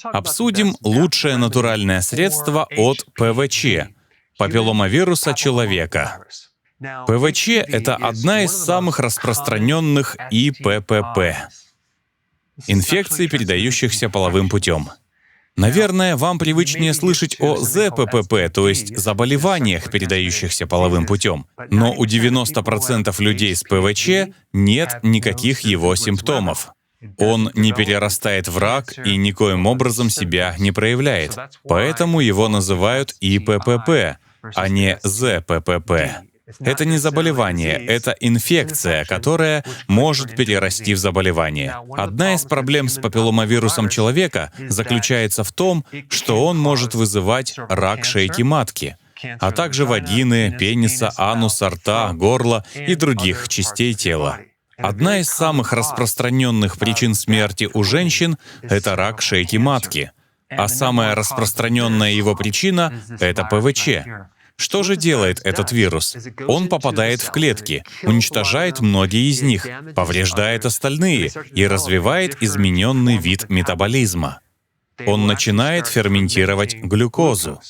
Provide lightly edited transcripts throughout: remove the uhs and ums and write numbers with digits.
Обсудим лучшее натуральное средство от ПВЧ — папилломавируса человека. ПВЧ — это одна из самых распространенных ИППП — инфекций, передающихся половым путем. Наверное, вам привычнее слышать о ЗППП, то есть заболеваниях, передающихся половым путем. Но у 90% людей с ПВЧ нет никаких его симптомов. Он не перерастает в рак и никоим образом себя не проявляет. Поэтому его называют ИППП, а не ЗППП. Это не заболевание, это инфекция, которая может перерасти в заболевание. Одна из проблем с папилломавирусом человека заключается в том, что он может вызывать рак шейки матки, а также вагины, пениса, ануса, рта, горла и других частей тела. Одна из самых распространенных причин смерти у женщин — это рак шейки матки, а самая распространенная его причина — это ПВЧ. Что же делает этот вирус? Он попадает в клетки, уничтожает многие из них, повреждает остальные и развивает измененный вид метаболизма. Он начинает ферментировать глюкозу.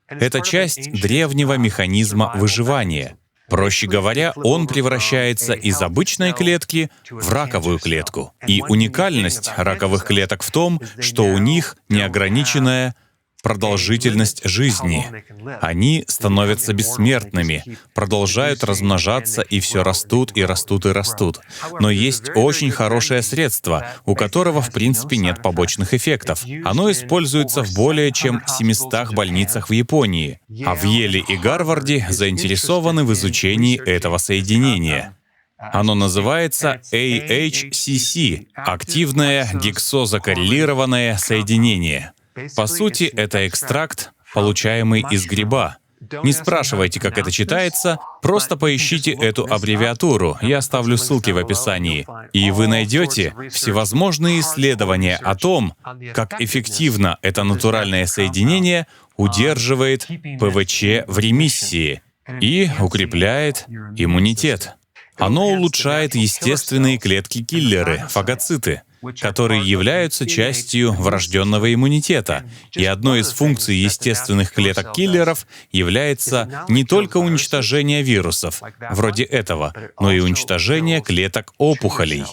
Это часть древнего механизма выживания. Проще говоря, он превращается из обычной клетки в раковую клетку. И уникальность раковых клеток в том, что у них неограниченная продолжительность жизни. Они становятся бессмертными, продолжают размножаться и все растут и растут и растут. Но есть очень хорошее средство, у которого в принципе нет побочных эффектов. Оно используется в более чем 700 больницах в Японии, а в Йеле и Гарварде заинтересованы в изучении этого соединения. Оно называется AHCC — активное гексозакоррелированное соединение. По сути, это экстракт, получаемый из гриба. Не спрашивайте, как это читается, просто поищите эту аббревиатуру, я оставлю ссылки в описании, и вы найдете всевозможные исследования о том, как эффективно это натуральное соединение удерживает ПВЧ в ремиссии и укрепляет иммунитет. Оно улучшает естественные клетки-киллеры, фагоциты, которые являются частью врожденного иммунитета. И одной из функций естественных клеток-киллеров является не только уничтожение вирусов, вроде этого, но и уничтожение клеток опухолей.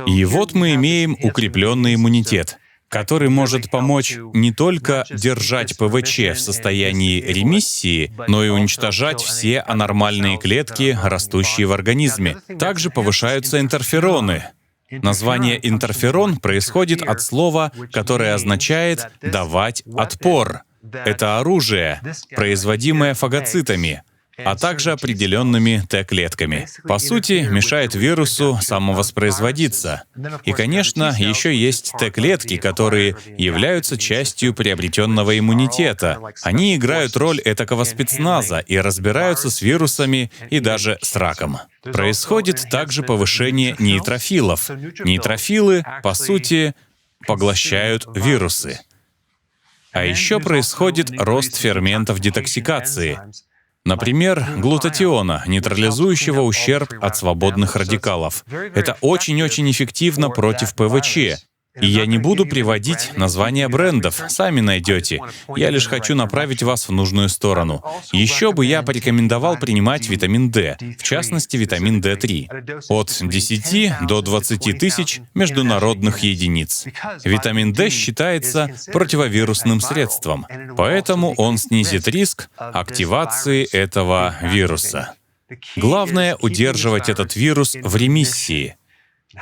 И вот мы имеем укрепленный иммунитет, который может помочь не только держать ПВЧ в состоянии ремиссии, но и уничтожать все анормальные клетки, растущие в организме. Также повышаются интерфероны. Название интерферон происходит от слова, которое означает «давать отпор». Это оружие, производимое фагоцитами, а также определенными Т-клетками. По сути, мешает вирусу самовоспроизводиться. И, конечно, еще есть Т-клетки, которые являются частью приобретенного иммунитета. Они играют роль этакого спецназа и разбираются с вирусами и даже с раком. Происходит также повышение нейтрофилов. Нейтрофилы, по сути, поглощают вирусы. А еще происходит рост ферментов детоксикации. Например, глутатиона, нейтрализующего ущерб от свободных радикалов. Это очень-очень эффективно против ПВЧ. И я не буду приводить названия брендов, сами найдете. Я лишь хочу направить вас в нужную сторону. Еще бы я порекомендовал принимать витамин D, в частности, витамин D3, от 10 до 20 тысяч международных единиц. Витамин D считается противовирусным средством, поэтому он снизит риск активации этого вируса. Главное — удерживать этот вирус в ремиссии.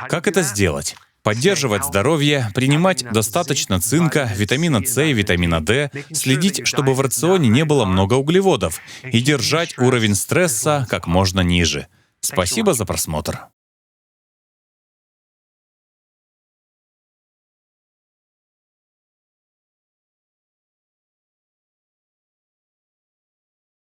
Как это сделать? Поддерживать здоровье, принимать достаточно цинка, витамина С и витамина D, следить, чтобы в рационе не было много углеводов, и держать уровень стресса как можно ниже. Спасибо за просмотр.